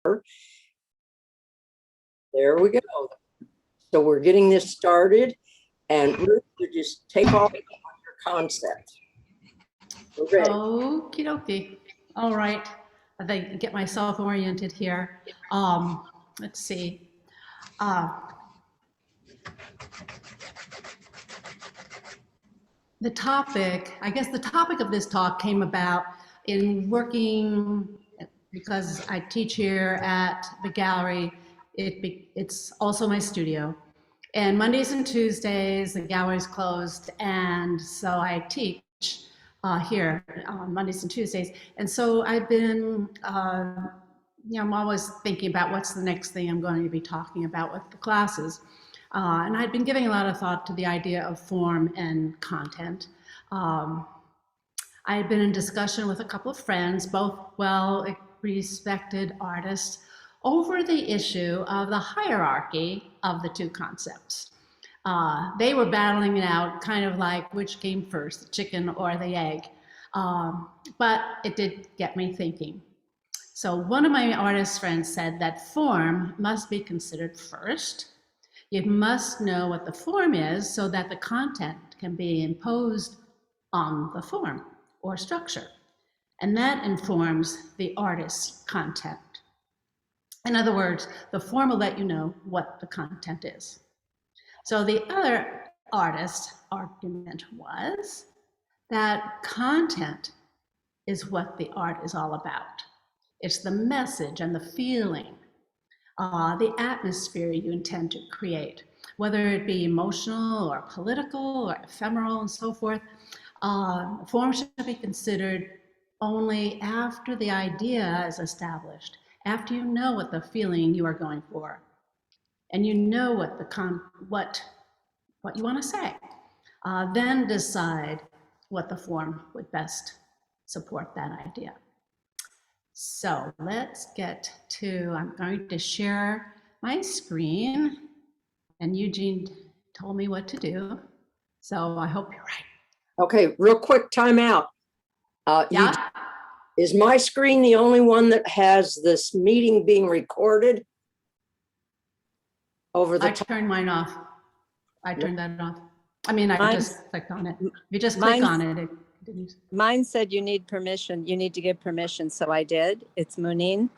There we go. So we're getting this started, and Ruth, you just take off your concept. We're ready. Okie dokie. All right. I think get myself oriented here. Let's see. The topic, I guess the topic of this talk came about in working, because I teach here at the gallery. It's also my studio. And Mondays and Tuesdays, the gallery's closed. And so I teach here on Mondays and Tuesdays. And so I've been, I'm always thinking about what's the next thing I'm going to be talking about with the classes. And I'd been giving a lot of thought to the idea of form and content. I had been in discussion with a couple of friends, both well-respected artists, over the issue of the hierarchy of the two concepts. They were battling it out, kind of like which came first, the chicken or the egg. But it did get me thinking. So one of my artist friends said that form must be considered first. You must know what the form is so that the content can be imposed on the form or structure. And that informs the artist's content. In other words, the form will let you know what the content is. So the other artist's argument was that content is what the art is all about. It's the message and the feeling, the atmosphere you intend to create, whether it be emotional or political or ephemeral and so forth. Form should be considered only after the idea is established, after you know what the feeling you are going for, and you know what what you want to say. Then decide what the form would best support that idea. So let's get to, I'm going to share my screen, and Eugene told me what to do, so I hope you're right. Okay, real quick timeout. Yeah? Is my screen the only one that has this meeting being recorded? Over the I turned mine off. I turned that off. I mean, I just clicked on it. If you just click on it, it continues. Mine said you need permission. You need to give permission, so I did. It's Muneen.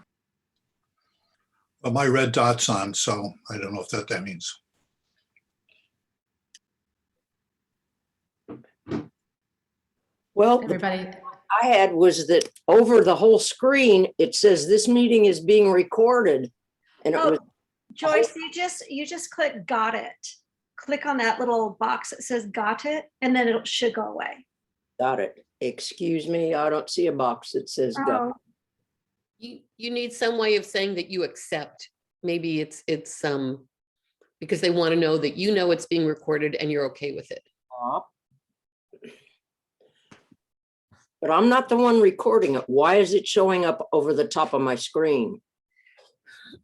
Well, my red dot's on, so I don't know if that means. Well, Everybody. I had was that over the whole screen, it says this meeting is being recorded. And it was Joyce, you just click got it. Click on that little box that says got it, and then it should go away. got it. Excuse me, I don't see a box that says got it. You need some way of saying that you accept. Maybe it's because they want to know that you know it's being recorded and you're okay with it. But I'm not the one recording it. Why is it showing up over the top of my screen?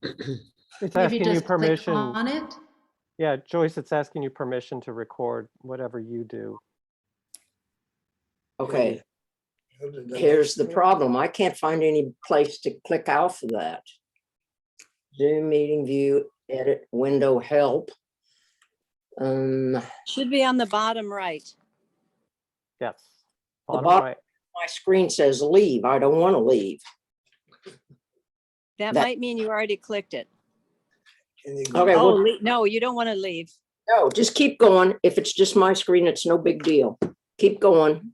It's Maybe asking you just click permission. on it. Yeah, Joyce, it's asking you permission to record whatever you do. Okay, here's the problem. I can't find any place to click off of that. Zoom meeting view, edit, window, help. Should be on the bottom right. Yes. The Bottom bottom right. my screen says leave. I don't want to leave. That That- might mean you already clicked it. Okay, Oh, well, no, you don't want to leave. no, just keep going. If it's just my screen, it's no big deal. Keep going.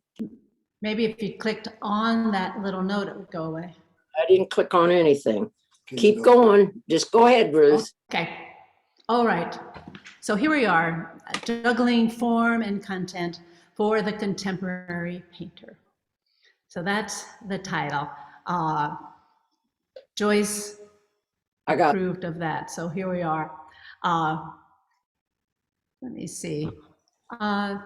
Maybe if you clicked on that little note, it would go away. I didn't click on anything. Keep going. Just go ahead, Ruth. Okay. All right. So here we are, juggling form and content for the contemporary painter. So that's the title. Joyce I got approved of that. So here we are. Let me see. I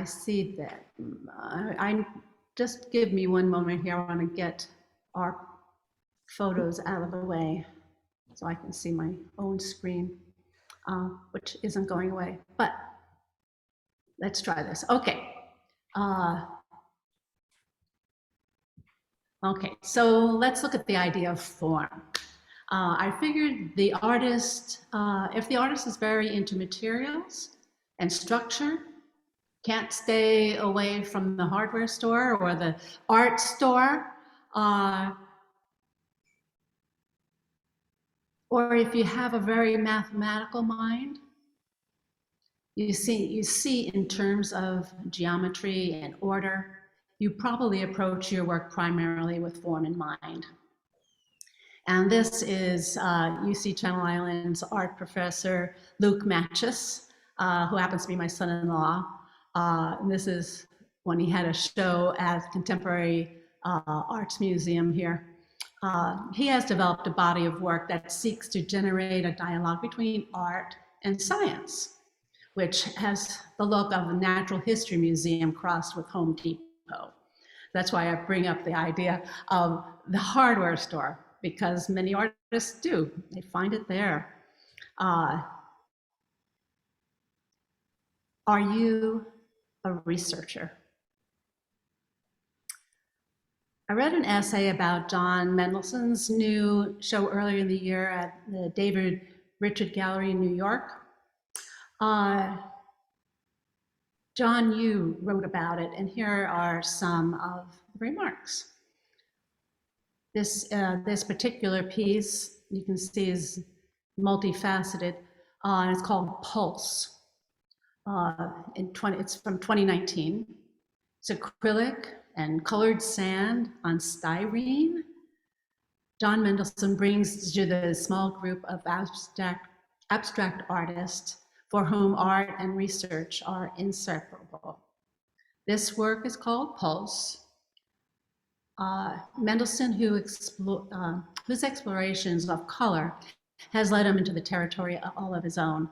see that. I just give me one moment here. I want to get our photos out of the way so I can see my own screen, which isn't going away. But let's try this. Okay. Okay, so let's look at the idea of form. I figured the artist, if the artist is very into materials and structure, can't stay away from the hardware store or the art store, or if you have a very mathematical mind, you see in terms of geometry and order, you probably approach your work primarily with form in mind. And this is UC Channel Islands art professor Luke Matchis, who happens to be my son-in-law. And this is when he had a show at Contemporary Arts Museum here. He has developed a body of work that seeks to generate a dialogue between art and science, which has the look of a natural history museum crossed with Home Depot. That's why I bring up the idea of the hardware store, because many artists do. They find it there. Are you a researcher? I read an essay about John Mendelssohn's new show earlier in the year at the David Richard Gallery in New York. John Yu wrote about it, and here are some of the remarks. This particular piece, you can see, is multifaceted, and it's called Pulse. It's from 2019. It's acrylic and colored sand on styrene. John Mendelssohn brings to the small group of abstract artists for whom art and research are inseparable. This work is called Pulse. Mendelssohn, whose explorations of color has led him into the territory all of his own.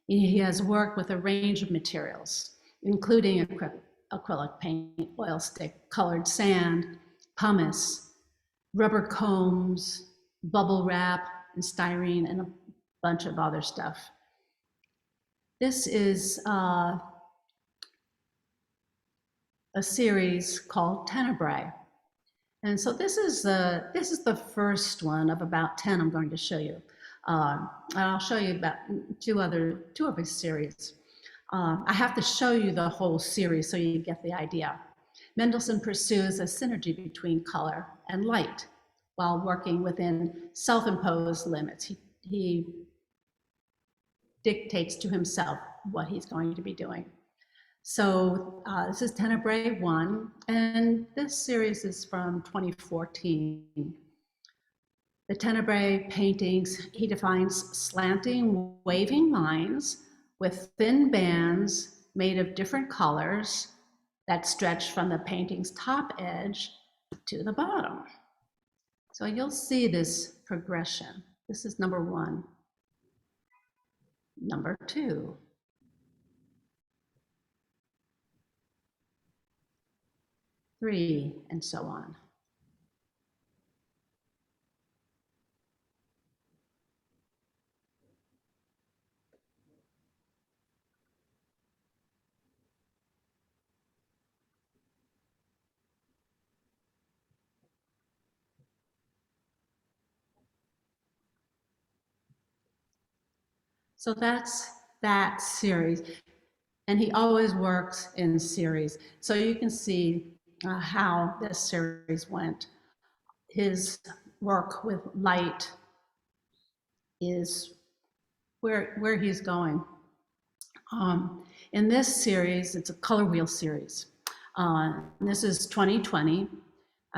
He has worked with a range of materials, including acrylic paint, oil stick, colored sand, pumice, rubber combs, bubble wrap, and styrene, and a bunch of other stuff. This is a series called Tenebrae. And so this is the first one of about 10 I'm going to show you. And I'll show you about two of his series. I have to show you the whole series so you get the idea. Mendelssohn pursues a synergy between color and light while working within self-imposed limits. He dictates to himself what he's going to be doing. So this is Tenebrae 1, and this series is from 2014. The Tenebrae paintings, he defines slanting, waving lines with thin bands made of different colors that stretch from the painting's top edge to the bottom. So you'll see this progression. This is number 1. Number 2. Three, and so on. So that's that series. And he always works in series. So you can see how this series went. His work with light is where he's going. In this series, it's a color wheel series. This is 2020.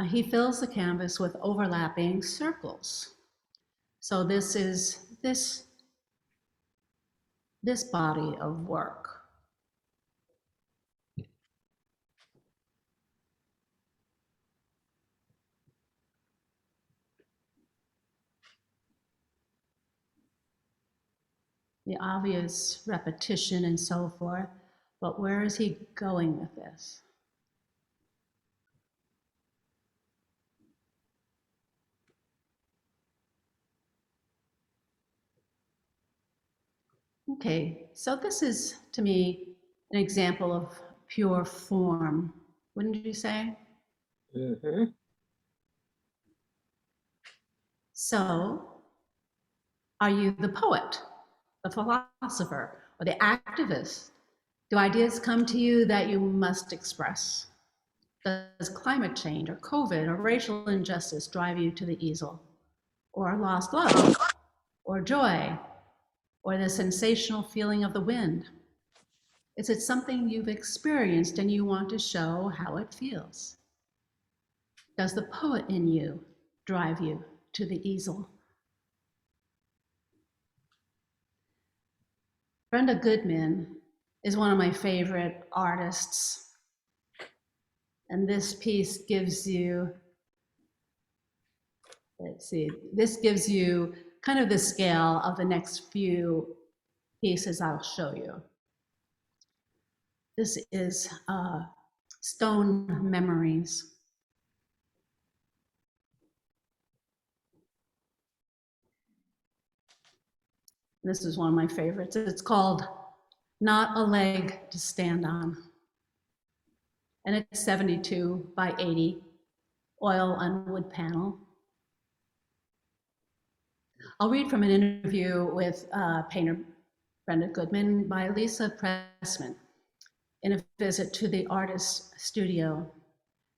He fills the canvas with overlapping circles. So this is this body of work. The obvious repetition and so forth, but where is he going with this? Okay, so this is, to me, an example of pure form, wouldn't you say? Mm-hmm. So, are you the poet, the philosopher, or the activist? Do ideas come to you that you must express? Does climate change or COVID or racial injustice drive you to the easel? Or lost love, or joy, or the sensational feeling of the wind? Is it something you've experienced and you want to show how it feels? Does the poet in you drive you to the easel? Brenda Goodman is one of my favorite artists. And this piece gives you, let's see, this gives you kind of the scale of the next few pieces I'll show you. This is Stone Memories. This is one of my favorites. It's called Not a Leg to Stand On. And it's 72 by 80, oil on wood panel. I'll read from an interview with painter Brenda Goodman by Lisa Pressman. In a visit to the artist's studio,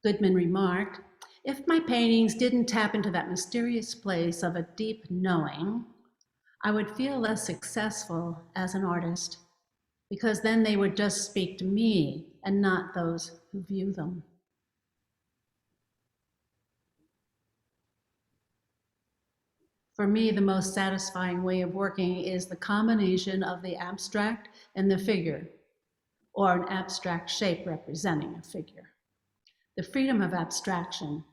Goodman remarked, "If my paintings didn't tap into that mysterious place of a deep knowing, I would feel less successful as an artist, because then they would just speak to me and not those who view them." For me, the most satisfying way of working is the combination of the abstract and the figure, or an abstract shape representing a figure. The freedom of abstraction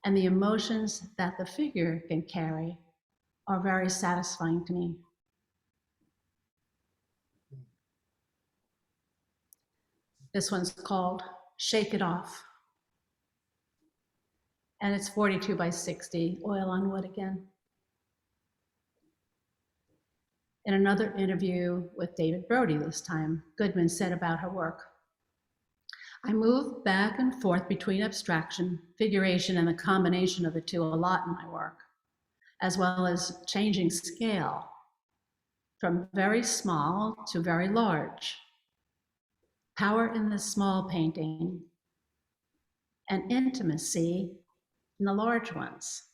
and the emotions that the figure can carry are very satisfying to me. This one's called Shake It Off. And it's 42 by 60, oil on wood again. In another interview with David Brody this time, Goodman said about her work, "I move back and forth between abstraction, figuration, and the combination of the two a lot in my work, as well as changing scale from very small to very large. Power in the small painting and intimacy in the large ones."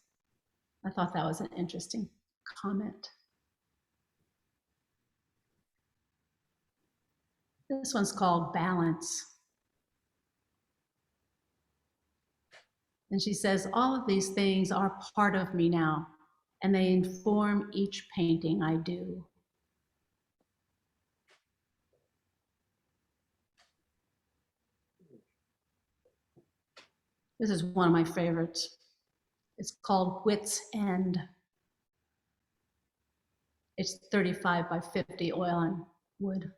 I thought that was an interesting comment. This one's called Balance. And she says, "All of these things are part of me now, and they inform each painting I do." This is one of my favorites. It's called Wit's End. It's 35 by 50, oil on wood.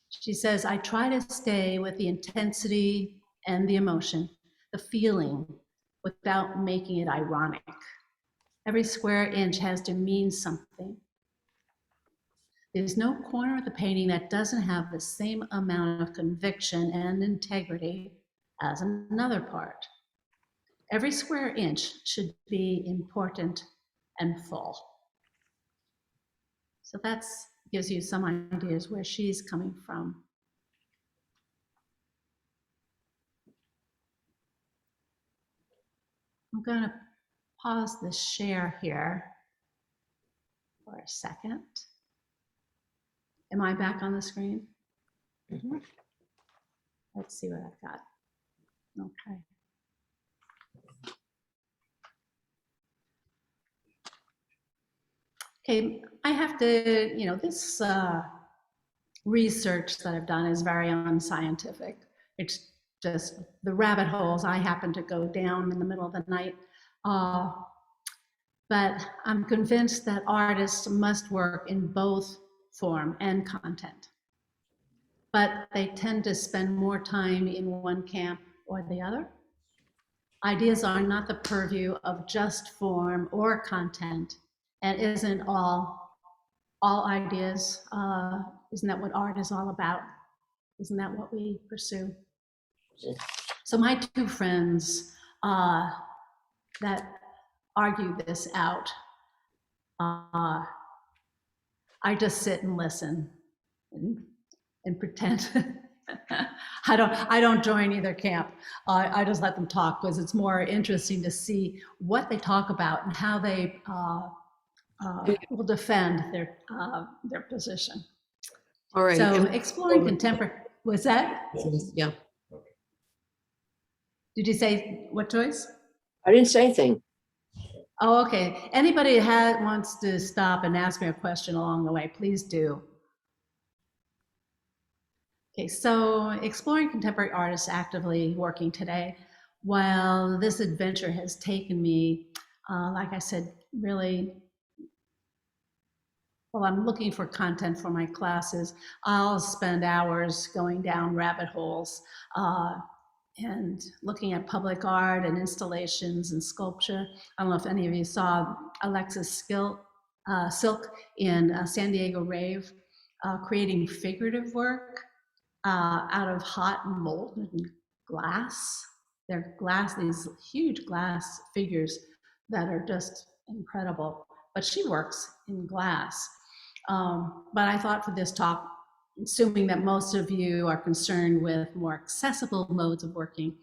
She says, "I try to stay with the intensity and the emotion, the feeling, without making it ironic. Every square inch has to mean something. There's no corner of the painting that doesn't have the same amount of conviction and integrity as another part. Every square inch should be important and full." So that gives you some ideas where she's coming from. I'm going to pause the share here for a second. Am I back on the screen? Mhm. Let's see what I've got. Okay. Okay, I have to, this research that I've done is very unscientific. It's just the rabbit holes I happen to go down in the middle of the night. But I'm convinced that artists must work in both form and content. But they tend to spend more time in one camp or the other. Ideas are not the purview of just form or content, and isn't all ideas, isn't that what art is all about? Isn't that what we pursue? So my two friends that argue this out. I just sit and listen and pretend. I don't join either camp. I just let them talk because it's more interesting to see what they talk about and how they will defend their position. All right. So and- exploring contemporary, was that? Yeah. Did you say what, Joyce? I didn't say anything. Oh, okay. Anybody wants to stop and ask me a question along the way, please do. Okay, so exploring contemporary artists actively working today. While this adventure has taken me, like I said, really, well, I'm looking for content for my classes. I'll spend hours going down rabbit holes and looking at public art and installations and sculpture. I don't know if any of you saw Alexis Silk in San Diego Rave, creating figurative work out of hot and molten glass. They're glass, these huge glass figures that are just incredible. But she works in glass. But I thought for this talk, assuming that most of you are concerned with more accessible modes of working,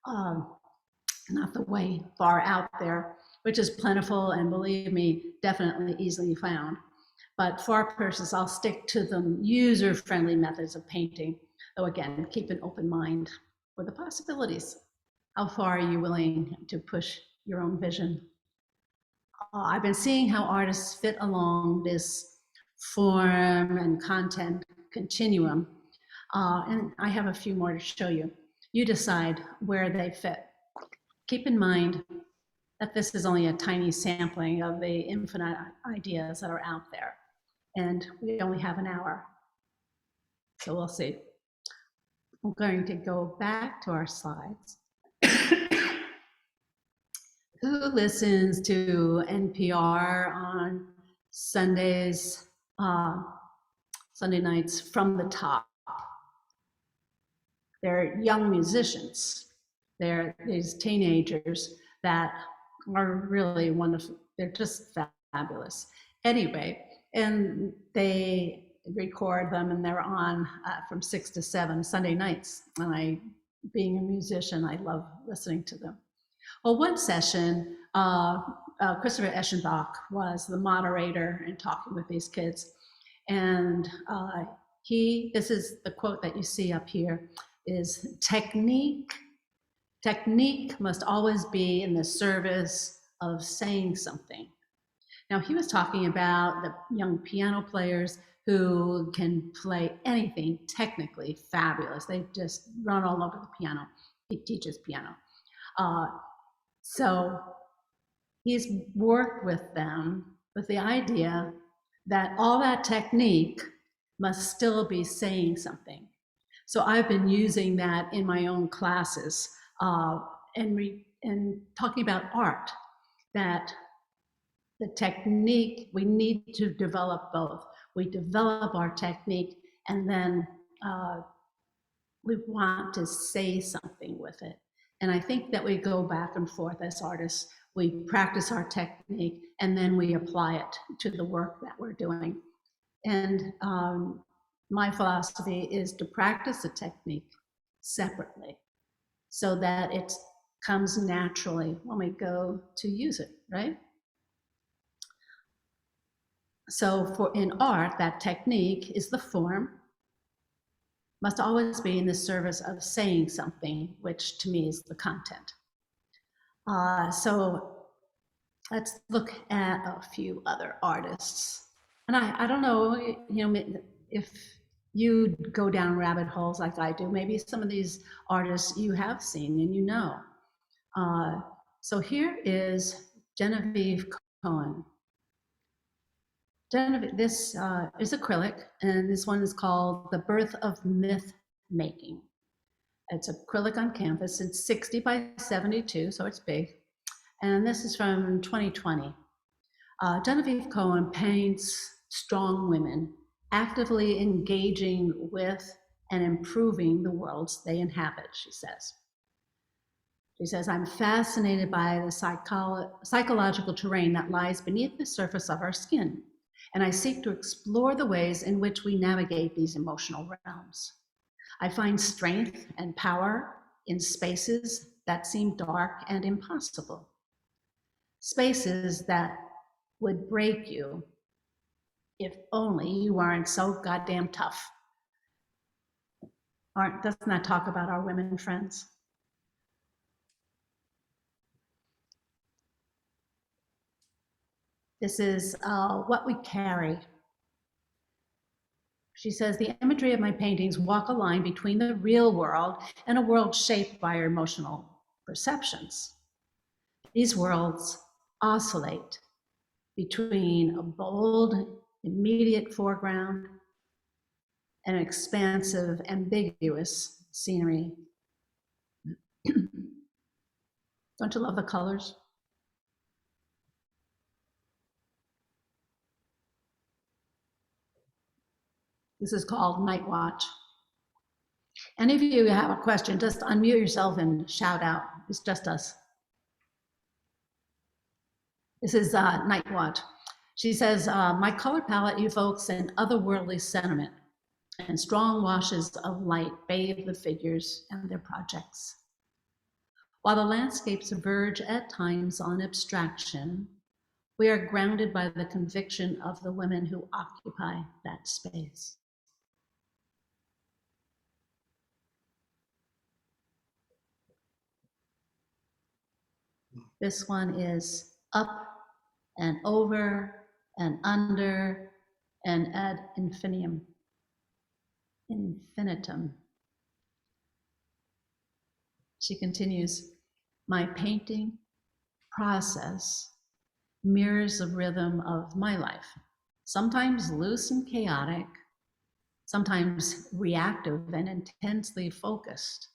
not the way far out there, which is plentiful and believe me, definitely easily found. But for our purposes, I'll stick to the user-friendly methods of painting, though again, keep an open mind for the possibilities. How far are you willing to push your own vision? I've been seeing how artists fit along this form and content continuum, and I have a few more to show you. You decide where they fit. Keep in mind that this is only a tiny sampling of the infinite ideas that are out there, and we only have an hour, so we'll see. I'm going to go back to our slides. Who listens to NPR on Sundays, Sunday nights from the top? They're young musicians. They're these teenagers that are really wonderful. They're just fabulous. Anyway, and they record them and they're on from 6 to 7 Sunday nights. And being a musician, I love listening to them. Well, one session, Christopher Eschenbach was the moderator and talking with these kids. And this is the quote that you see up here, is technique must always be in the service of saying something. Now, he was talking about the young piano players who can play anything technically fabulous. They just run all over the piano. He teaches piano. So he's worked with them with the idea that all that technique must still be saying something. So I've been using that in my own classes and talking about art, that the technique, we need to develop both. We develop our technique and then we want to say something with it. And I think that we go back and forth as artists. We practice our technique and then we apply it to the work that we're doing. And my philosophy is to practice the technique separately so that it comes naturally when we go to use it, right? So in art, that technique is the form, must always be in the service of saying something, which to me is the content. So let's look at a few other artists. And I don't know, if you go down rabbit holes like I do, maybe some of these artists you have seen and you know. So here is Genevieve Cohen. This is acrylic, and this one is called The Birth of Myth Making. It's acrylic on canvas. It's 60 by 72, so it's big. And this is from 2020. Genevieve Cohen paints strong women actively engaging with and improving the worlds they inhabit, she says. She says, I'm fascinated by the psychological terrain that lies beneath the surface of our skin, and I seek to explore the ways in which we navigate these emotional realms. I find strength and power in spaces that seem dark and impossible, spaces that would break you if only you weren't so goddamn tough. Doesn't that talk about our women friends? This is what we carry. She says, the imagery of my paintings walk a line between the real world and a world shaped by our emotional perceptions. These worlds oscillate between a bold, immediate foreground and an expansive, ambiguous scenery. Don't you love the colors? This is called Night Watch. Any of you have a question, just unmute yourself and shout out. It's just us. This is Night Watch. She says, my color palette evokes an otherworldly sentiment, and strong washes of light bathe the figures and their projects. While the landscapes verge at times on abstraction, we are grounded by the conviction of the women who occupy that space. This one is up and over and under and ad infinitum. Infinitum. She continues, my painting process mirrors the rhythm of my life, sometimes loose and chaotic, sometimes reactive and intensely focused.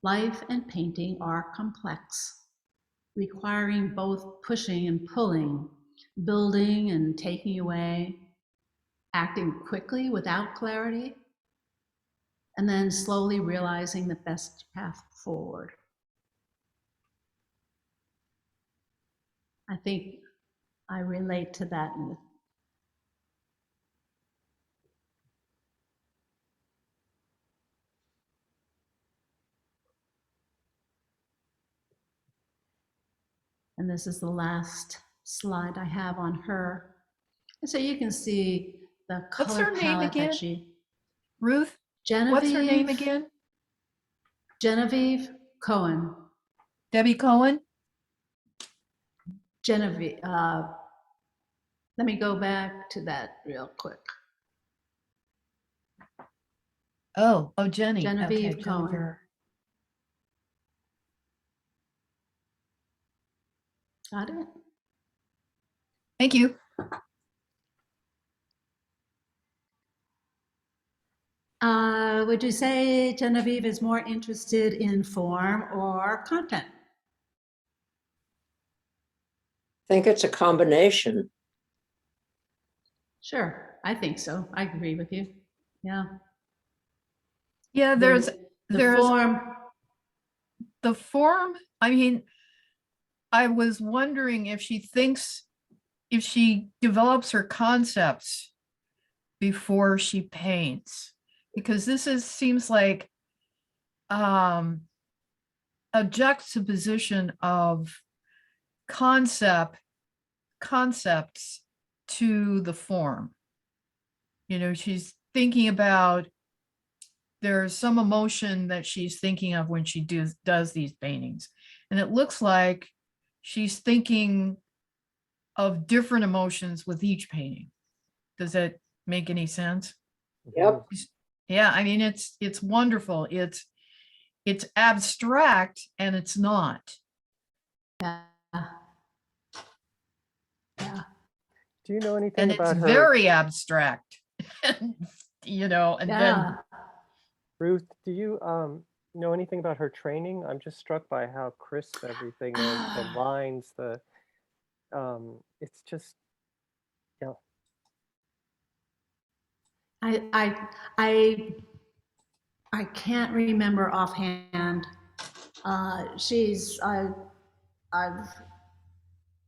Life and painting are complex, requiring both pushing and pulling, building and taking away, acting quickly without clarity, and then slowly realizing the best path forward. I think I relate to that. And this is the last slide I have on her. And so you can see the color What's her name palette again? that she, Ruth, Genevieve. what's her name again? Genevieve Cohen. Debbie Cohen? Genevieve, let me go back to that real quick. Oh, Jenny. Genevieve Okay, Cohen. Jennifer. Got it? Thank you. Would you say Genevieve is more interested in form or content? I think it's a combination. Sure, I think so. I agree with you. Yeah. Yeah, The form. the form. I mean, I was wondering if she develops her concepts before she paints, because seems like a juxtaposition of concepts to the form. You know, she's thinking about, there's some emotion that she's thinking of when she does these paintings. And it looks like she's thinking of different emotions with each painting. Does that make any sense? Yep. Yeah, I mean, it's wonderful. It's abstract and it's not. Yeah. Yeah. Do you know anything And it's about her? very abstract. You know, and Yeah. then Ruth, do you know anything about her training? I'm just struck by how crisp everything is, the lines, it's just, yeah. I can't remember offhand I've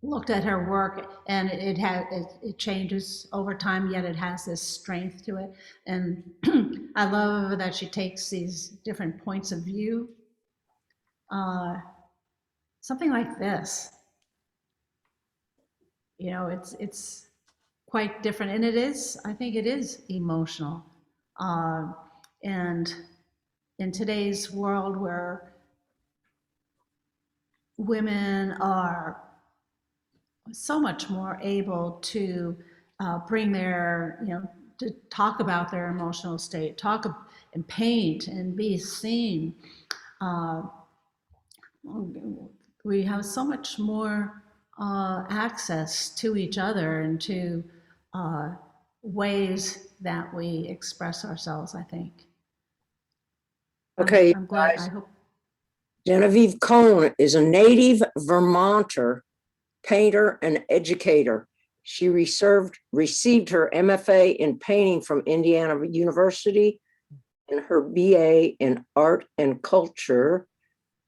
looked at her work, and it changes over time, yet it has this strength to it. And I love that she takes these different points of view. Something like this, you know, it's quite different, and I think it is emotional. And in today's world where women are so much more able to bring their, you know, to talk about their emotional state, and paint and be seen. We have so much more access to each other and to ways that we express ourselves, I think. Okay, I'm glad, guys. I hope. Genevieve Cohn is a native Vermonter, painter and educator. She received her MFA in painting from Indiana University and her BA in art and culture.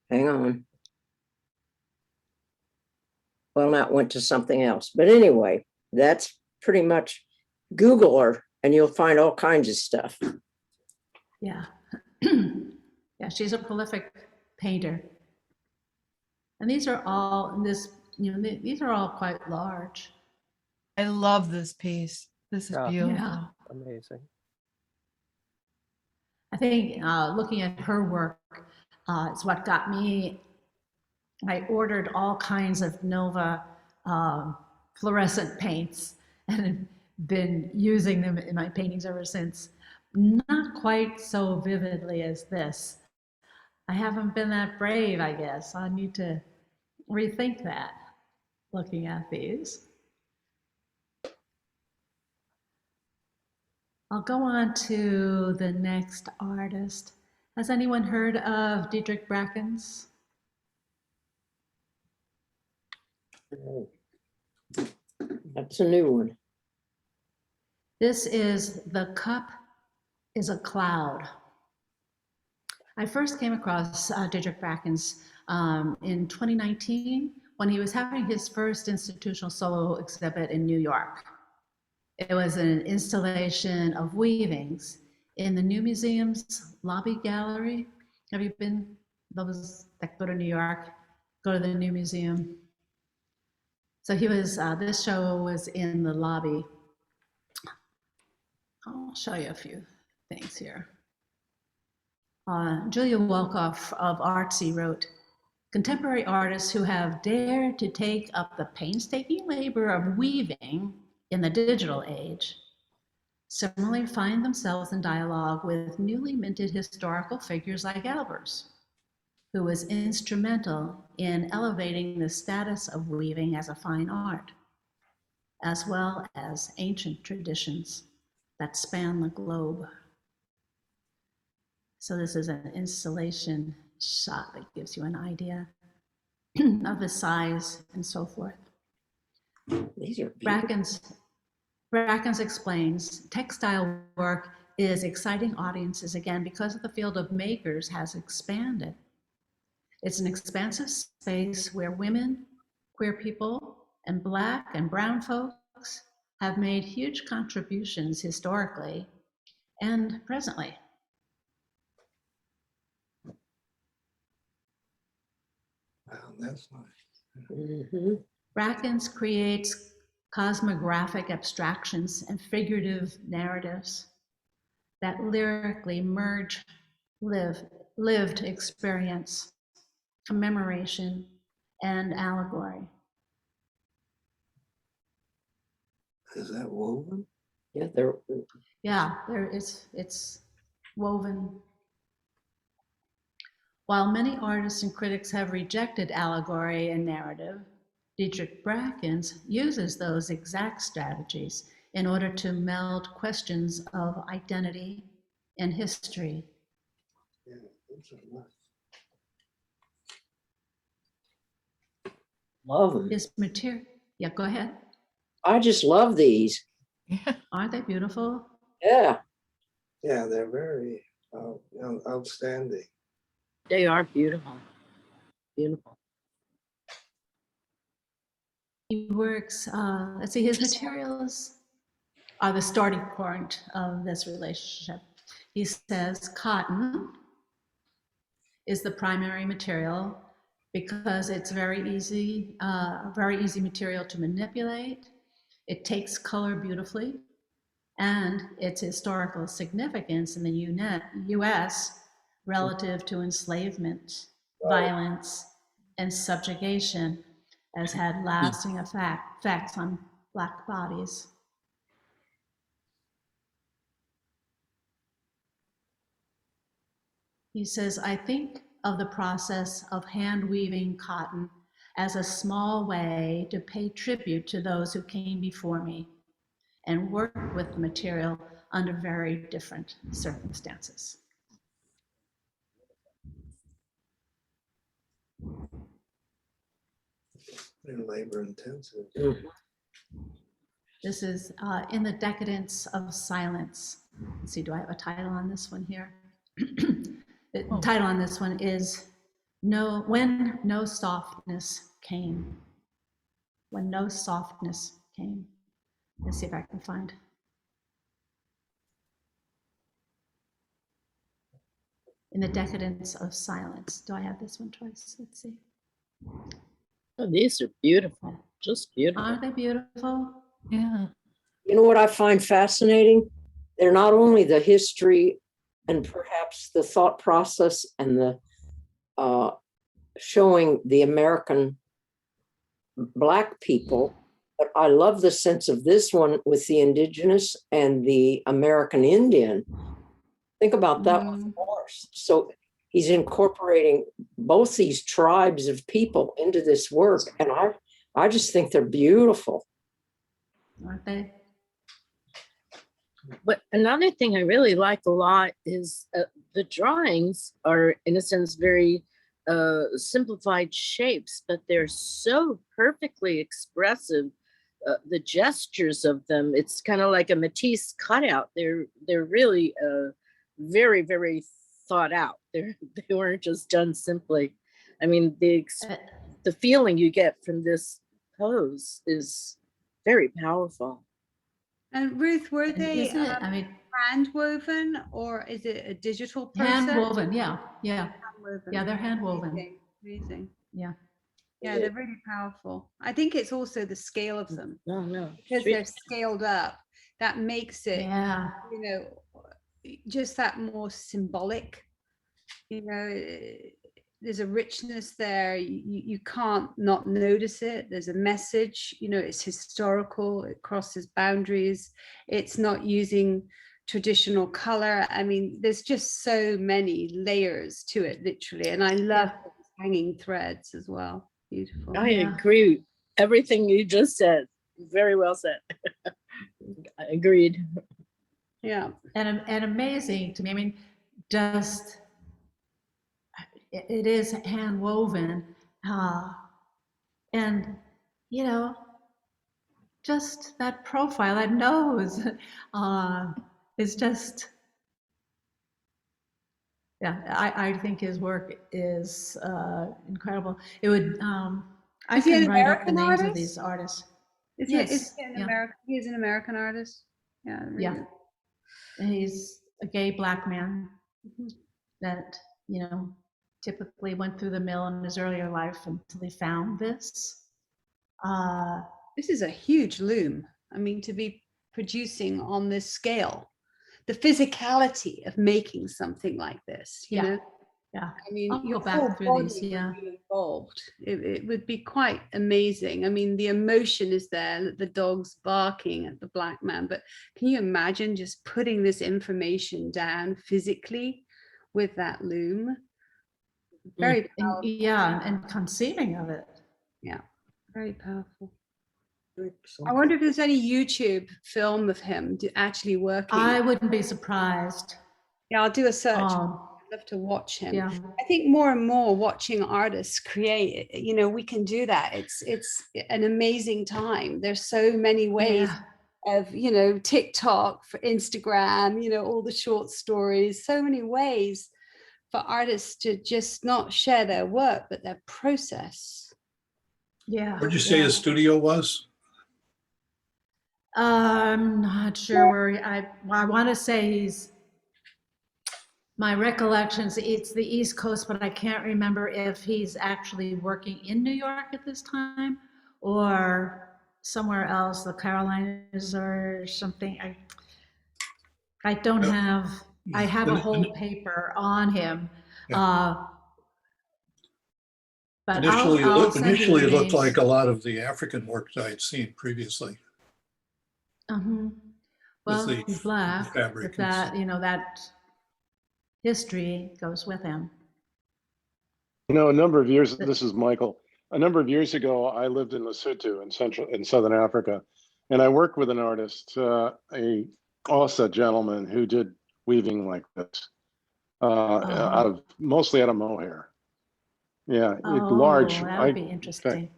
Hang on. Well, that went to something else. But anyway, that's pretty much, Google her and you'll find all kinds of stuff. Yeah. Yeah, she's a prolific painter. And these are all, these are all quite large. I love this piece. This is Yeah. beautiful. Yeah. Amazing. I think looking at her work is what got me. I ordered all kinds of Nova fluorescent paints and have been using them in my paintings ever since. Not quite so vividly as this. I haven't been that brave, I guess. I need to rethink that looking at these. I'll go on to the next artist. Has anyone heard of Dietrich Brackens? That's a new one. This is The Cup is a Cloud. I first came across Dietrich Brackens in 2019 when he was having his first institutional solo exhibit in New York. It was an installation of weavings in the New Museum's lobby gallery. Have you been, those that go to New York, go to the New Museum? So he was, this show was in the lobby. I'll show you a few things here. Julia Wolkoff of Artsy wrote, contemporary artists who have dared to take up the painstaking labor of weaving in the digital age similarly find themselves in dialogue with newly minted historical figures like Albers, who was instrumental in elevating the status of weaving as a fine art, as well as ancient traditions that span the globe. So this is an installation shot that gives you an idea of the size and so forth. These are beautiful. Brackens explains, textile work is exciting audiences again because the field of makers has expanded. It's an expansive space where women, queer people, and Black and brown folks have made huge contributions historically and presently. Wow, that's nice. Mhm. Brackens creates cosmographic abstractions and figurative narratives that lyrically merge lived experience, commemoration, and allegory. Is that woven? Yeah, Yeah, it's woven. While many artists and critics have rejected allegory and narrative, Dietrich Brackens uses those exact strategies in order to meld questions of identity and history. Yeah, those are nice. love them. His material, yeah, go ahead. I just love these. Aren't they beautiful? Yeah. Yeah, they're very outstanding. They are beautiful. Beautiful. He works, let's see, his materials are the starting point of this relationship. He says cotton is the primary material because it's very easy material to manipulate. It takes color beautifully, and its historical significance in the US relative to enslavement, violence, and subjugation has had lasting effects on Black bodies. He says, I think of the process of hand weaving cotton as a small way to pay tribute to those who came before me and worked with the material under very different circumstances. They're labor intensive. This is In the Decadence of Silence. Let's see, do I have a title on this one here? The title on this one is When No Softness Came. When No Softness Came. Let's see if I can find. In the Decadence of Silence. Do I have this one twice? Let's see. Oh, these are beautiful. Just beautiful. Aren't they beautiful? Yeah. You know what I find fascinating? They're not only the history and perhaps the thought process and the showing the American Black people, but I love the sense of this one with the indigenous and the American Indian. Think about that with horse. So he's incorporating both these tribes of people into this work, and I just think they're beautiful. Aren't they? But another thing I really like a lot is the drawings are, in a sense, very simplified shapes, but they're so perfectly expressive. The gestures of them, it's kind of like a Matisse cutout. They're really very, very thought out. They weren't just done simply. I mean, the feeling you get from this pose is very powerful. And Ruth, were they Isn't it? I mean, hand woven, or is it a digital process? hand woven, yeah. Hand-woven. Yeah, they're hand woven. Amazing. Amazing. Yeah. Yeah, they're really powerful. I think it's also the scale of them. No. Because they're scaled up. That makes it, Yeah. you know, just that more symbolic. You know, there's a richness there. You can't not notice it. There's a message, you know, it's historical, it crosses boundaries. It's not using traditional color. I mean, there's just so many layers to it, literally. And I love those hanging threads as well. Beautiful. I agree. Everything you just said, very well said. Agreed. Yeah. And amazing to me. I mean, just it is hand woven, and you know, just that profile, that nose, is just. Yeah, I think his work is incredible. It would. I Is he can an write up the American names of artist? these artists. Is Yes, he an yeah. American? He is an American artist. Yeah. Really. Yeah. And he's a gay Black man that, you know, typically went through the mill in his earlier life until he found this. This is a huge loom. I mean, to be producing on this scale, the physicality of making something like this, you know? Yeah. I mean, I'll your go back whole through body these, would yeah. be involved. It would be quite amazing. I mean, the emotion is there, the dog's barking at the Black man, but can you imagine just putting this information down physically with that loom? Very powerful. And conceiving of it. Yeah, very powerful. I wonder if there's any YouTube film of him actually working. I wouldn't be surprised. Yeah, I'll do a search. I'd love to watch him. Yeah. I think more and more watching artists create, you know, we can do that. It's an amazing time. There's so many ways of, you know, TikTok, for Instagram, you know, all the short stories, so many ways for artists to just not share their work, but their process. Yeah. Where'd you say his studio was? I'm not sure where I want to say my recollections, it's the East Coast, but I can't remember if he's actually working in New York at this time or somewhere else, the Carolinas or something. I don't have, I have a whole paper on him. Yeah. But Initially, I'll send you initially the it looked names. like a lot of the African work that I'd seen previously. Uh-huh. With Well, the he's black, fabric if and that, stuff. you know, that history goes with him. You know, a number of years, this is Michael. A number of years ago, I lived in Lesotho in Southern Africa, and I worked with an artist, a Xhosa gentleman who did weaving like this, mostly out of mohair. Yeah, large. Oh, that would be interesting.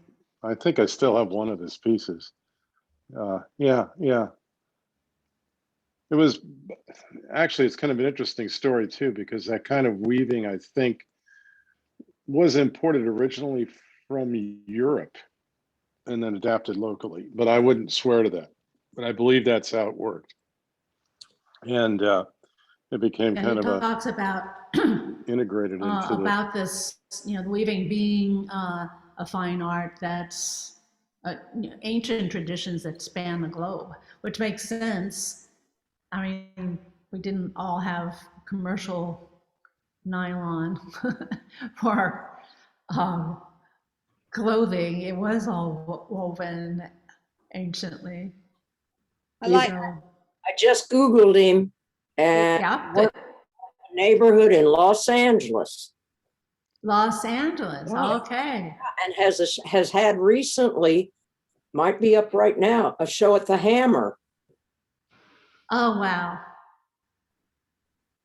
I think I still have one of his pieces. Yeah. It was actually, it's kind of an interesting story too, because that kind of weaving, I think, was imported originally from Europe and then adapted locally, but I wouldn't swear to that. But I believe that's how it worked. And it became And kind it of talks about integrated into about this, you know, weaving being a fine art that's ancient traditions that span the globe, which makes sense. I mean, we didn't all have commercial nylon for clothing. It was all woven anciently. I like I just Googled him and Yeah. worked in a neighborhood in Los Angeles. Los Angeles, Right. okay. And has had recently, might be up right now, a show at the Hammer. Oh, wow.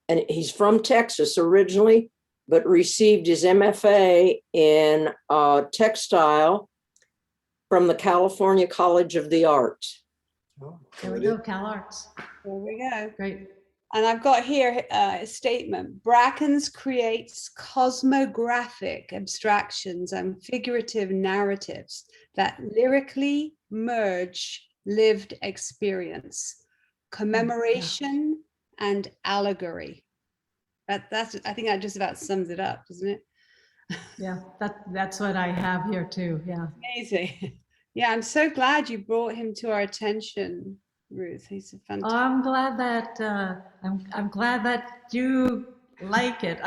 And he's from Texas originally, but received his MFA in textile from the California College of the Arts. There we go, Cal Arts. There we go. Great. And I've got here a statement. Brackens creates cosmographic abstractions and figurative narratives that lyrically merge lived experience, commemoration, and allegory. That's I think that just about sums it up, doesn't it? Yeah, that's what I have here too. Yeah. Amazing. Yeah, I'm so glad you brought him to our attention, Ruth. He's a fantastic. I'm glad that I'm glad that you like it.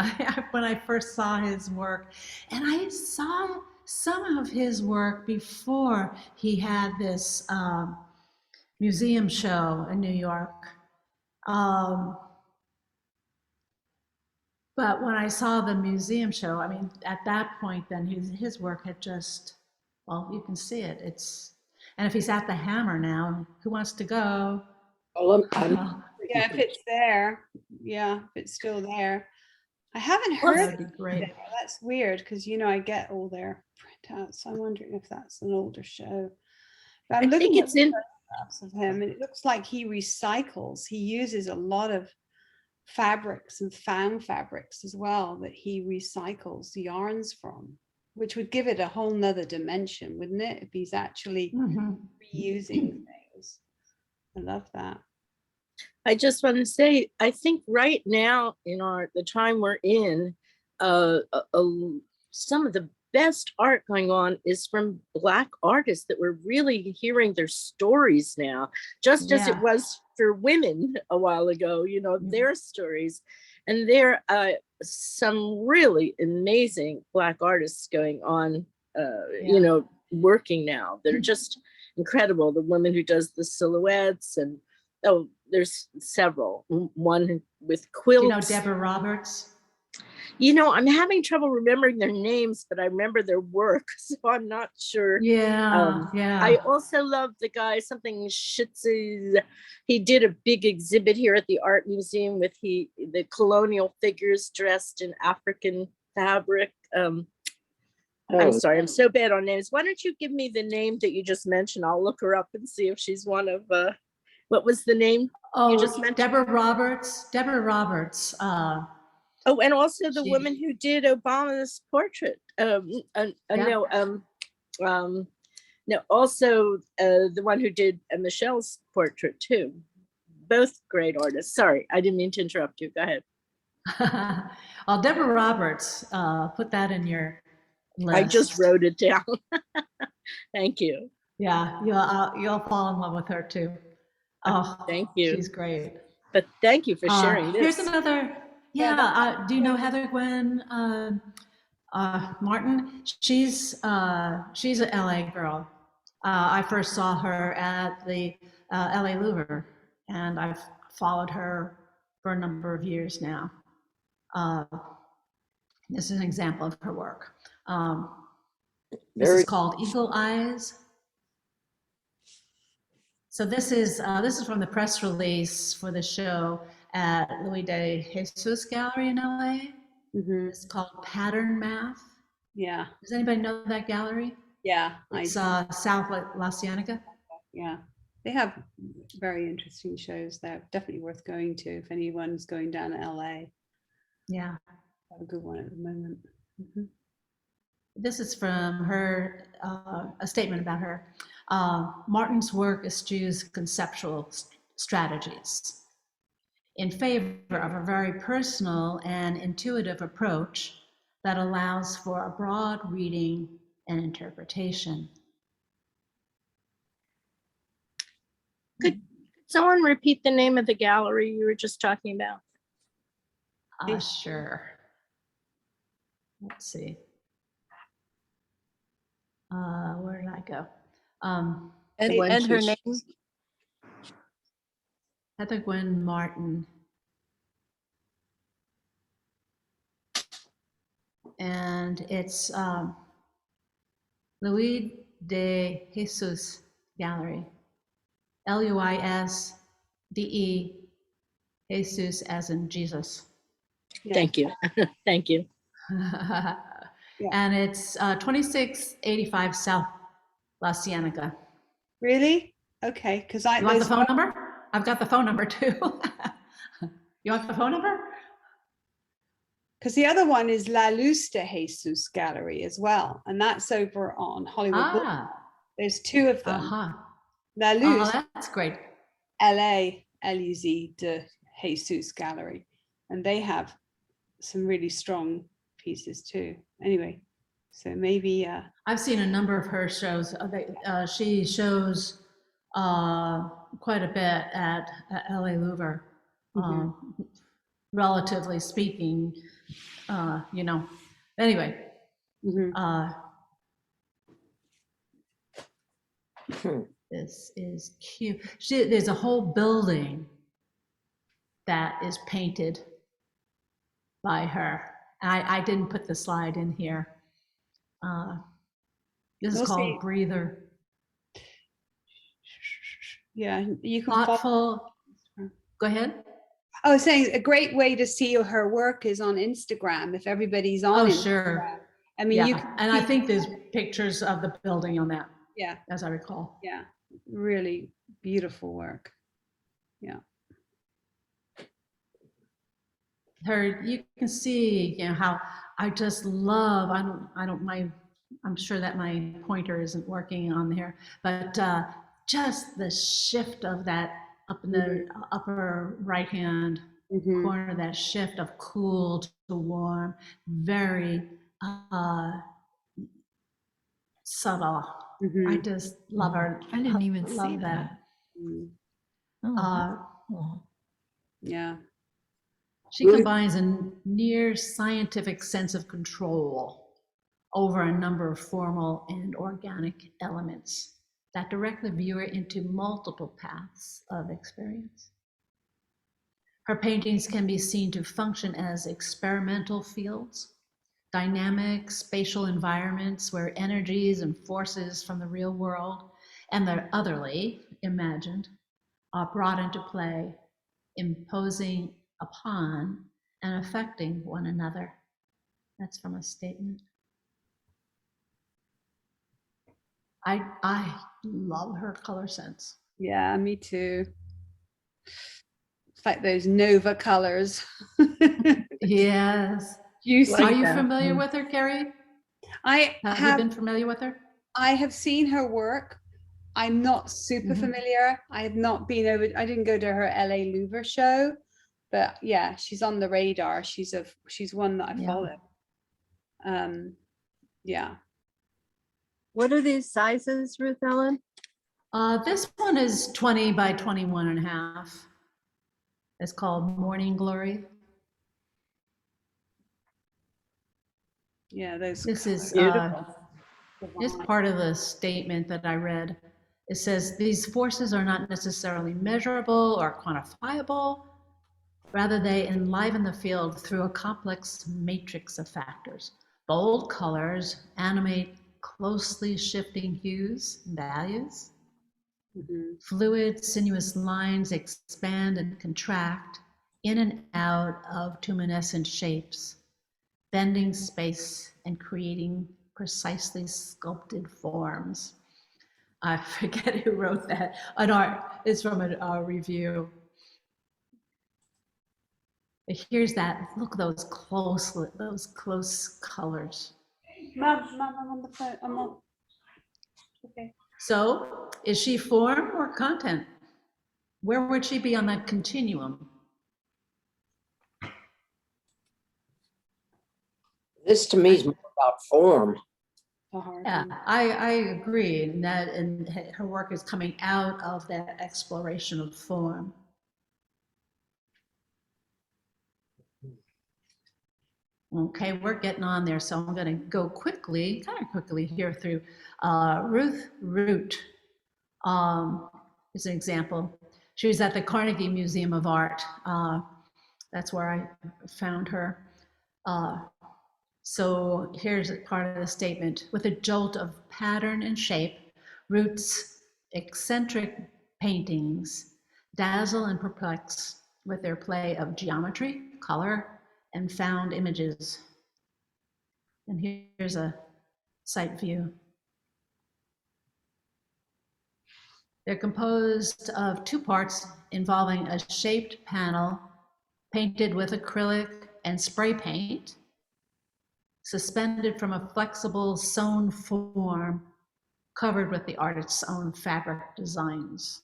When I first saw his work, and I saw some of his work before he had this museum show in New York. But when I saw the museum show, I mean, at that point, then his work had just, well, you can see it. And if he's at the Hammer now, who wants to go? Well, Yeah, if it's there. Yeah, if it's still there. I haven't heard. That would be great. That's weird because, you know, I get all their printouts. I'm wondering if that's an older show. But I'm looking at photographs of him, and it looks like he recycles. He uses a lot of fabrics and found fabrics as well that he recycles the yarns from, which would give it a whole nother dimension, wouldn't it, if he's actually reusing things. I love that. I just want to say, I think right now in the time we're in, some of the best art going on is from Black artists that we're really hearing their stories now, just as it was for women a while ago, you know, their stories. And there are some really amazing Black artists going on, you know, working now. They're just incredible. The woman who does the silhouettes, and there's several. One with quilts. You know, Deborah Roberts. You know, I'm having trouble remembering their names, but I remember their work, so I'm not sure. Yeah. I also love the guy, something Shitze. He did a big exhibit here at the Art Museum with the colonial figures dressed in African fabric. I'm sorry, I'm so bad on names. Why don't you give me the name that you just mentioned? I'll look her up and see if she's one of, what was the name you just mentioned? Deborah Roberts. Deborah Roberts. Oh, and also the She- woman who did Obama's portrait. No, also the one who did Michelle's portrait too. Both great artists. Sorry, I didn't mean to interrupt you. Go ahead. Well, Deborah Roberts, put that in your list. I just wrote it down. Thank you. Yeah, you'll fall in love with her too. Oh, Thank you. she's great. But thank you for sharing Here's this. another. Yeah, do you know Heather Gwen Martin? She's an LA girl. I first saw her at the LA Louvre, and I've followed her for a number of years now. This is an example of her work. This is called Eagle Eyes. So this is from the press release for the show at Louis de Jesus Gallery in LA. It's called Pattern Math. Yeah, Does anybody know that gallery? yeah, It's South La Cienega. yeah. They have very interesting shows there. Definitely worth going to if anyone's going down to LA. Yeah. Have a good one at the moment. This is from her, a statement about her. Martin's work eschews conceptual strategies in favor of a very personal and intuitive approach that allows for a broad reading and interpretation. Could someone repeat the name of the gallery you were just talking about? Sure. Let's see. Where did I go? And her name? Heather Gwen Martin. And it's Louis de Jesus Gallery. LUISDE, Jesus as in Jesus. Thank you. Thank you. And it's 2685 South La Cienega. Really? Okay, because You want the phone number? I've got the phone number too. You want the phone number? Because the other one is La Luz de Jesus Gallery as well, and that's over on Hollywood Boulevard. There's two of them. La Luz, that's great. LA Luz de Jesus Gallery, and they have some really strong pieces too. Anyway, so maybe I've seen a number of her shows. She shows quite a bit at LA Louvre, relatively speaking. Anyway. This is cute. There's a whole building that is painted by her. I didn't put the slide in here. This is called Breather. Yeah, you can Thoughtful. Go ahead. I was saying a great way to see her work is on Instagram. If everybody's on Instagram. Sure. I mean, you can, and I think there's pictures of the building on that. Yeah, as I recall. Yeah, really beautiful work. Yeah. You can see, how I just love. I'm sure that my pointer isn't working on here, but just the shift of that up in the upper right hand corner, that shift of cool to warm, very subtle. I just love her. I didn't even see that. Yeah. She combines a near scientific sense of control over a number of formal and organic elements that direct the viewer into multiple paths of experience. Her paintings can be seen to function as experimental fields, dynamic spatial environments where energies and forces from the real world and the otherly, imagined, are brought into play, imposing upon and affecting one another. That's from a statement. I love her color sense. Yeah, me too. It's like those Nova colors. Yes. Juicy. Are you though. familiar with her, Carrie? I Have you have been familiar with her? I have seen her work. I'm not super Mhm. familiar. I have not been over. I didn't go to her LA Louvre show, but yeah, she's on the radar. She's one that I Yeah. follow. Yeah. What are these sizes, Ruth Ellen? This one is 20 by 21 and a half. It's called Morning Glory. Yeah, those This is beautiful. It's part of the statement that I read. It says, these forces are not necessarily measurable or quantifiable. Rather, they enliven the field through a complex matrix of factors. Bold colors animate closely shifting hues and values. Mhm. Fluid, sinuous lines expand and contract in and out of luminescent shapes, bending space and creating precisely sculpted forms. I forget who wrote that. An art, it's from a review. But here's that, look those close colors. Mom, I'm on the phone. I'm on. Okay. So is she form or content? Where would she be on that continuum? This to me is more about form. Yeah, I agree in that, and her work is coming out of that exploration of form. Okay, we're getting on there, so I'm going to go quickly, kind of quickly here through Ruth Root. Is an example. She was at the Carnegie Museum of Art. That's where I found her. So here's part of the statement. With a jolt of pattern and shape, Root's eccentric paintings dazzle and perplex with their play of geometry, color, and found images. And here's a site view. They're composed of two parts involving a shaped panel painted with acrylic and spray paint, suspended from a flexible sewn form covered with the artist's own fabric designs.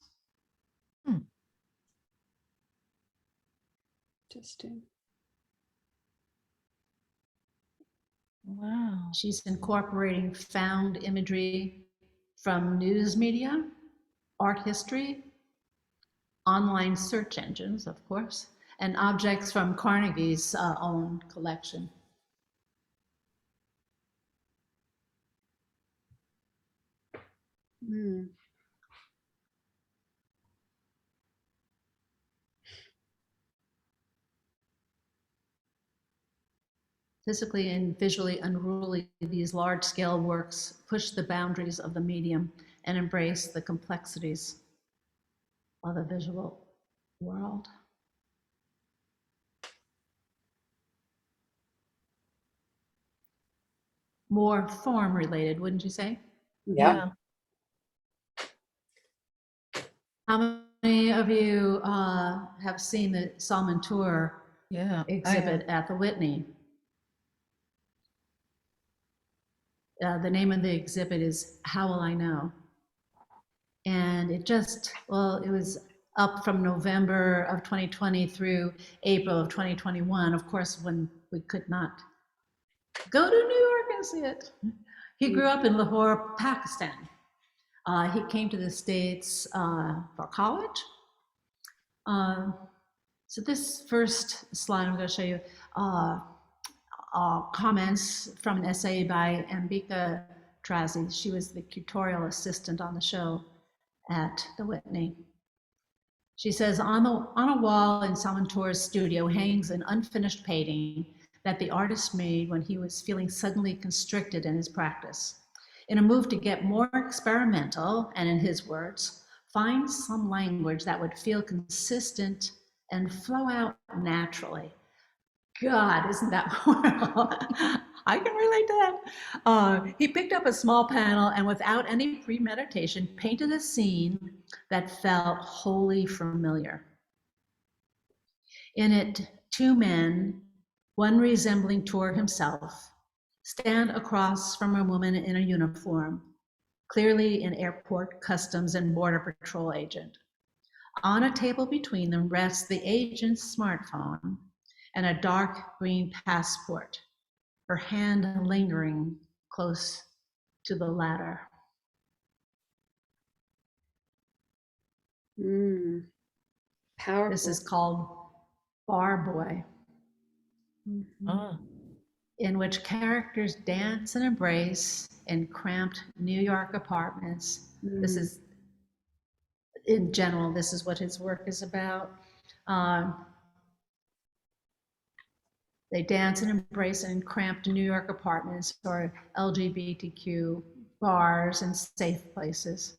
Interesting. Wow. She's incorporating found imagery from news media, art history, online search engines, of course, and objects from Carnegie's own collection. Mm. Physically and visually unruly, these large-scale works push the boundaries of the medium and embrace the complexities of the visual world. More form-related, wouldn't you say? Yeah. How many of you have seen the Salman Tour Yeah. exhibit at the Whitney? The name of the exhibit is How Will I Know? And it just, well, it was up from November of 2020 through April of 2021, of course, when we could not go to New York and see it. He grew up in Lahore, Pakistan. He came to the States for college. So this first slide I'm going to show you comments from an essay by Ambika Trazi. She was the curatorial assistant on the show at the Whitney. She says, on a wall in Salman Tour's studio hangs an unfinished painting that the artist made when he was feeling suddenly constricted in his practice. In a move to get more experimental, and in his words, find some language that would feel consistent and flow out naturally. God, isn't that horrible? I can relate to that. He picked up a small panel and without any premeditation, painted a scene that felt wholly familiar. In it, two men one resembling Tour himself, stand across from a woman in a uniform, clearly an airport customs and border patrol agent. On a table between them rests the agent's smartphone and a dark green passport, her hand lingering close to the latter. Powerful. This is called Bar Boy, Ah, in which characters dance and embrace in cramped New York apartments. This is, in general, this is what his work is about. They dance and embrace in cramped New York apartments or LGBTQ bars and safe places.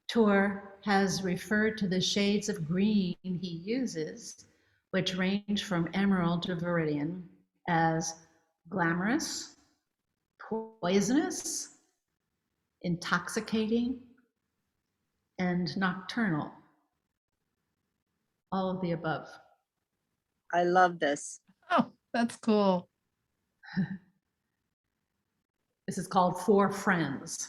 Tour has referred to the shades of green he uses, which range from emerald to viridian, as glamorous, poisonous, intoxicating, and nocturnal. All of the above. I love this. oh, that's cool. This is called For Friends.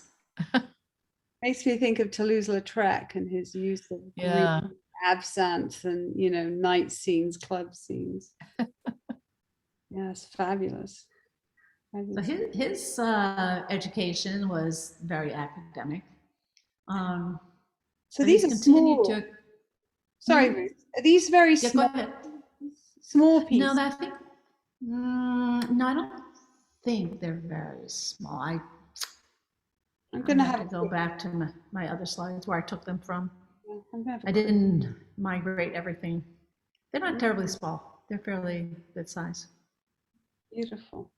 Makes me think of Toulouse-Lautrec and his use of Yeah. green absinthe and, you know, night scenes, club scenes. Yeah, it's fabulous. So his education was very academic. So but he's these are continued small. to. Sorry, Hmm? Ruth. Are these very Yeah, go small? ahead. Small pieces. No, I think. No, I don't think they're very small. I'm I'm gonna have have to go back to my other slides where I took them from. I'm gonna have a I didn't migrate everything. They're not terribly small. They're fairly good size. beautiful.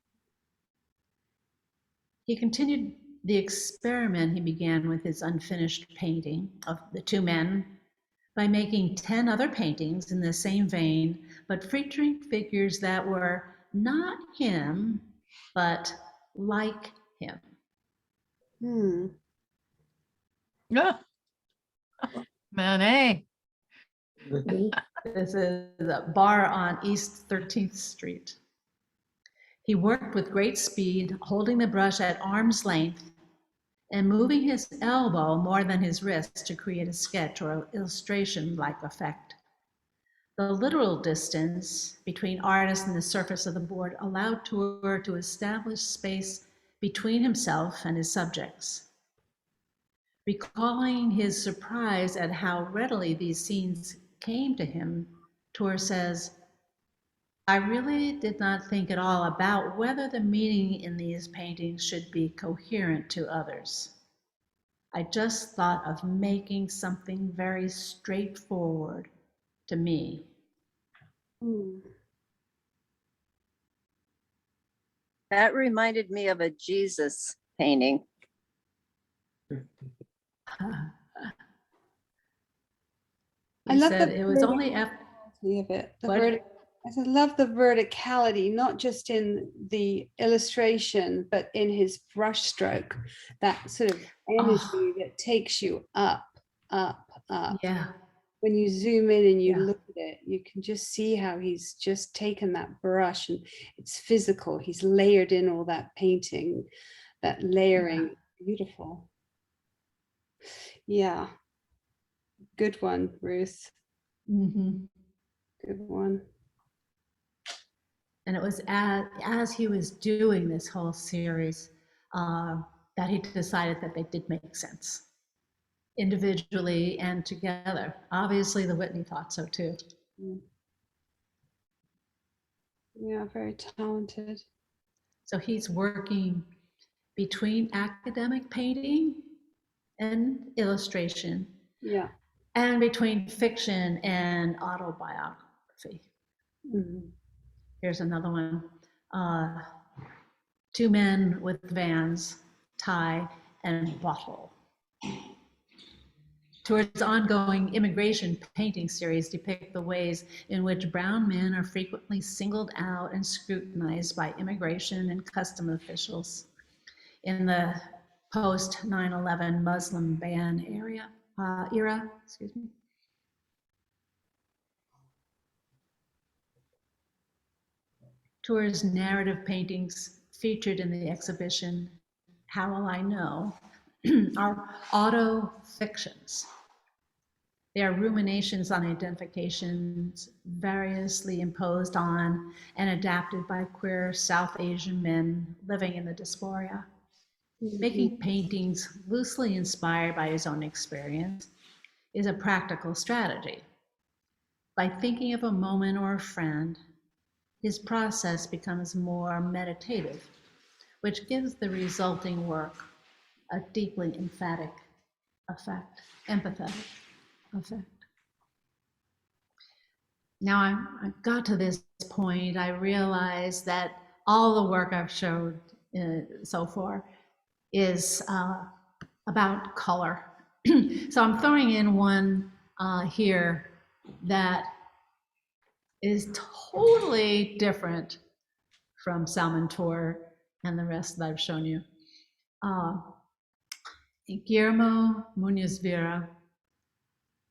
He continued the experiment he began with his unfinished painting of the two men by making 10 other paintings in the same vein, but featuring figures that were not him, but like him. Yeah. Manet. This is a bar on East 13th Street. He worked with great speed, holding the brush at arm's length and moving his elbow more than his wrist to create a sketch or illustration-like effect. The literal distance between artist and the surface of the board allowed Tour to establish space between himself and his subjects. Recalling his surprise at how readily these scenes came to him, Tour says, "I really did not think at all about whether the meaning in these paintings should be coherent to others. I just thought of making something very straightforward to me." That reminded me of a Jesus painting. I He love said the it was only after. verticality of it. What? I love the verticality, not just in the illustration, but in his brushstroke. That sort of energy that takes you up, up, up. Yeah. When you zoom in and you Yeah. look at it, you can just see how he's just taken that brush and it's physical. He's layered in all that painting, that layering. Beautiful. Yeah. Good one, Ruth. Mm-hmm. Good one. And it was as he was doing this whole series that he decided that they did make sense, individually and together. Obviously, the Whitney thought so too. Yeah, very talented. So he's working between academic painting and illustration, Yeah. and between fiction and autobiography. Here's another one. Two men with vans, tie, and bottle. Towards ongoing immigration painting series depict the ways in which brown men are frequently singled out and scrutinized by immigration and custom officials in the post 9/11 Muslim ban era. Excuse me. tours narrative paintings featured in the exhibition, How Will I Know, are auto-fictions. They are ruminations on identifications variously imposed on and adapted by queer South Asian men living in the diaspora. Making paintings loosely inspired by his own experience is a practical strategy. By thinking of a moment or a friend, his process becomes more meditative, which gives the resulting work a deeply empathetic effect. Now I got to this point, I realized that all the work I've showed so far is about color. So I'm throwing in one here that is totally different from Salmon Tour and the rest that I've shown you. Guillermo Munoz Vera,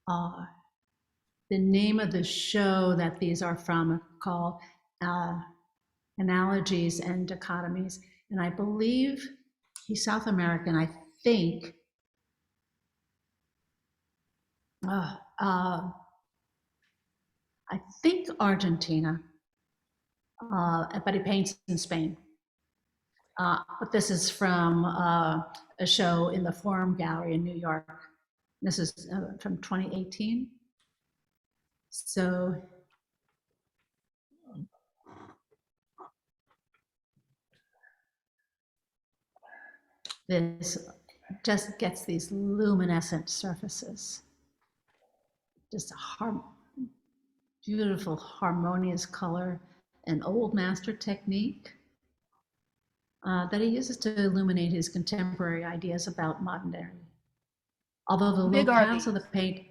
the name of the show that these are from are called Analogies and Dichotomies. And I believe he's South American, I think. I think Argentina, but he paints in Spain. But this is from a show in the Forum Gallery in New York. This is from 2018. So this just gets these luminescent surfaces. Just a beautiful, harmonious color, an old master technique that he uses to illuminate his contemporary ideas about modernity. Although the big are locales of the these? paint.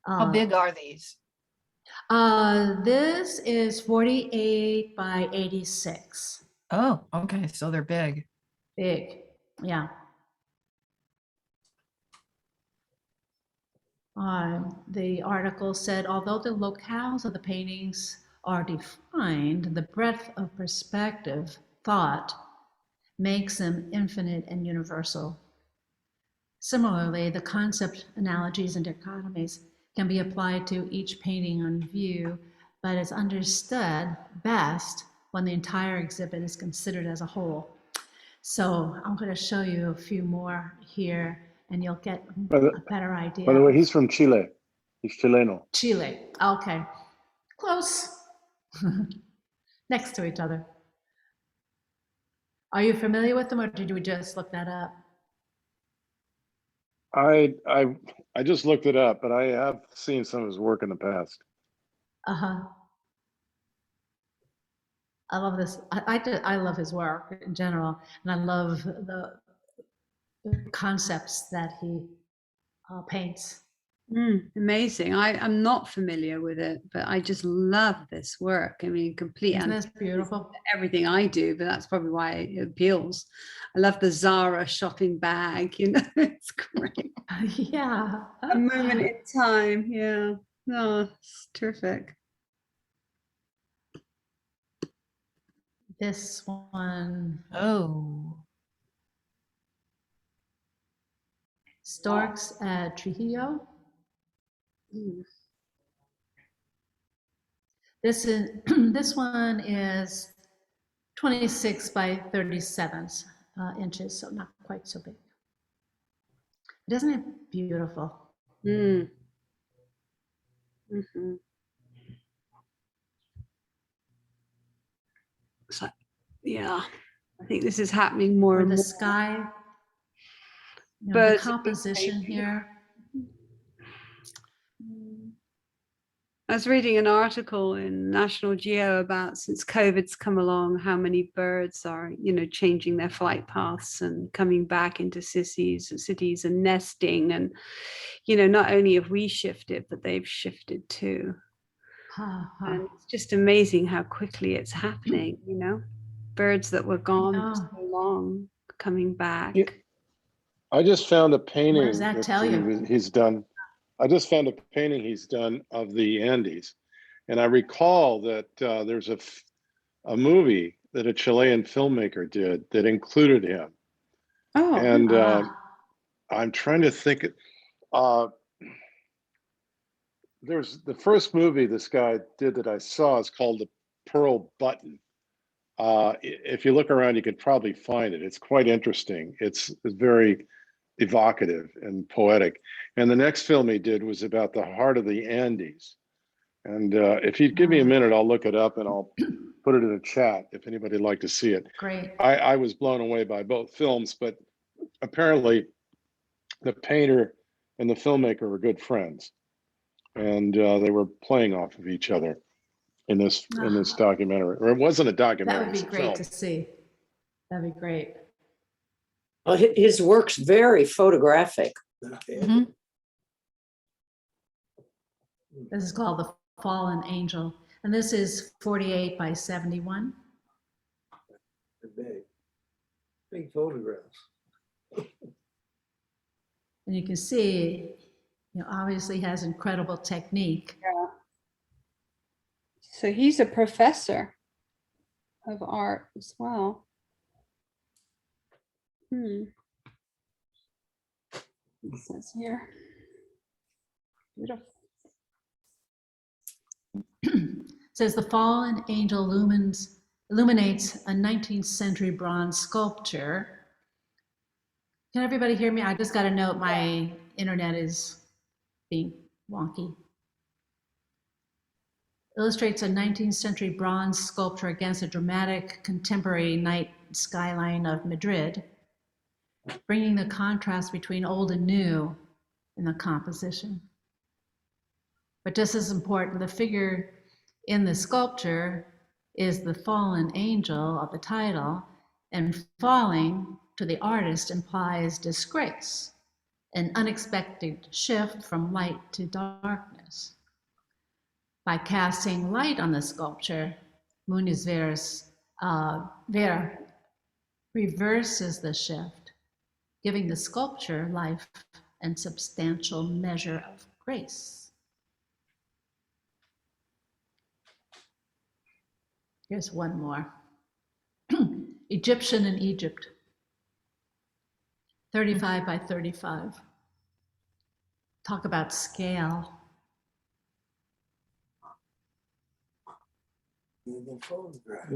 How big are these? This is 48 by 86. Oh, okay, so they're big. Big, yeah. The article said, although the locales of the paintings are defined, the breadth of perspective thought makes them infinite and universal. Similarly, the concept, analogies, and dichotomies can be applied to each painting on view, but it's understood best when the entire exhibit is considered as a whole. So I'm going to show you a few more here, and you'll get a better idea. By the way, he's from Chile. He's Chileno. Chile, okay. Close. Next to each other. Are you familiar with them, or did we just look that up? I just looked it up, but I have seen some of his work in the past. Uh-huh. I love this. I love his work in general, and I love the concepts that he paints. Amazing. I'm not familiar with it, but I just love this work. I mean, complete. Isn't this beautiful? Everything I do, but that's probably why it appeals. I love the Zara shopping bag, you know, it's great. Yeah. A moment in time. Yeah. No, it's terrific. This one. Oh. Storks at Trujillo. This one is 26 by 37 inches, so not quite so big. Isn't it beautiful? So, yeah, I think this is happening more and the more. Sky, the Birds composition here. I was reading an article in National Geo about, since COVID's come along, how many birds are, you know, changing their flight paths and coming back into cities and nesting. And, you know, not only have we shifted, but they've shifted too. And it's just amazing how quickly it's happening, you know, birds that were gone for so long coming back. Yeah. I just found a painting What does that tell you? he's done. I just found a painting he's done of the Andes. And I recall that there's a movie that a Chilean filmmaker did that included him. Oh, And Ah, I'm trying to think. There's the first movie this guy did that I saw is called The Pearl Button. If you look around, you could probably find it. It's quite interesting. It's very evocative and poetic. And the next film he did was about the heart of the Andes. And if you give me a minute, I'll look it up and I'll put it in a chat if anybody'd like to see it. great. I was blown away by both films, but apparently the painter and the filmmaker were good friends, and they were playing off of each other in this documentary. Or it wasn't a That documentary; would be it's a great film. to see. That'd be great. Well, his work's very photographic. Mhm. This is called The Fallen Angel, and this is 48 by 71. Big, big photographs. And you can see, obviously has incredible technique. yeah. So he's a professor of art as well. It says here. Beautiful. Says the fallen angel illuminates a 19th century bronze sculpture. Can everybody hear me? I just got a note my internet is being wonky. Illustrates a 19th century bronze sculpture against a dramatic contemporary night skyline of Madrid, bringing the contrast between old and new in the composition. But just as important, the figure in the sculpture is the fallen angel of the title, and falling to the artist implies disgrace, an unexpected shift from light to darkness. By casting light on the sculpture, Muniz Vera reverses the shift, giving the sculpture life and substantial measure of grace. Here's one more. Egyptian in Egypt, 35 by 35. Talk about scale. The photograph.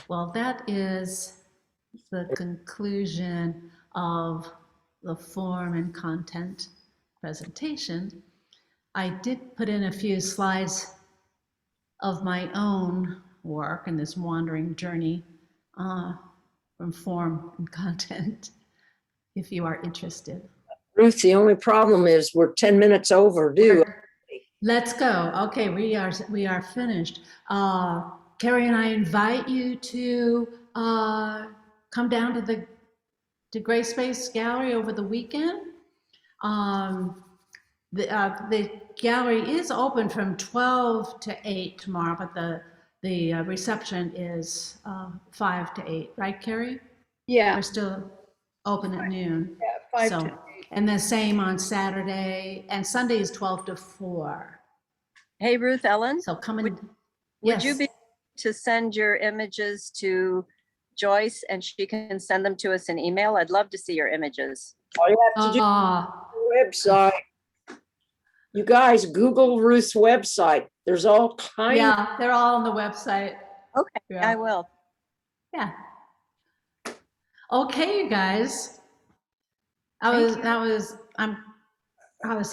Well, that is the conclusion of the form and content presentation. I did put in a few slides of my own work in this wandering journey from form and content, if you are interested. Ruth, the only problem is we're 10 minutes overdue. Let's go. Okay, we are finished. Carrie and I invite you to come down to Gray Space Gallery over the weekend. The gallery is open from 12 to 8 tomorrow, but the reception is 5 to 8, right, Carrie? Yeah. We're still open at noon. Yeah, 5 So, to 8. and the same on Saturday, and Sunday is 12 to 4. Hey, Ruth Ellen, So come in. would you Yes. be to send your images to Joyce and she can send them to us in email? I'd love to see your images. All you have to do is the website. You guys Google Ruth's website. There's all kinds. Yeah, they're all on the website. Okay, Yeah. I will. Yeah. Okay, you guys. I was so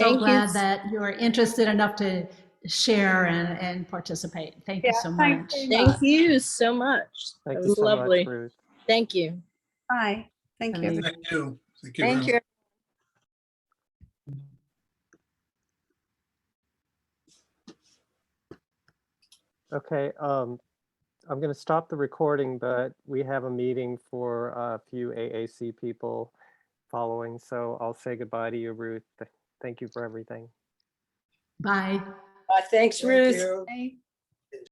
Thank you. glad that you are interested enough to share and participate. Thank you so much. Thank you so much. Thank That you was so lovely. much, Ruth. Thank you. Hi. Thank you. Amazing. Thank you. Thank you. Thank very you. Okay, I'm going to stop the recording, but we have a meeting for a few AAC people following, so I'll say goodbye to you, Ruth. Thank you for everything. Bye. Thanks, Thank Ruth. you. Bye.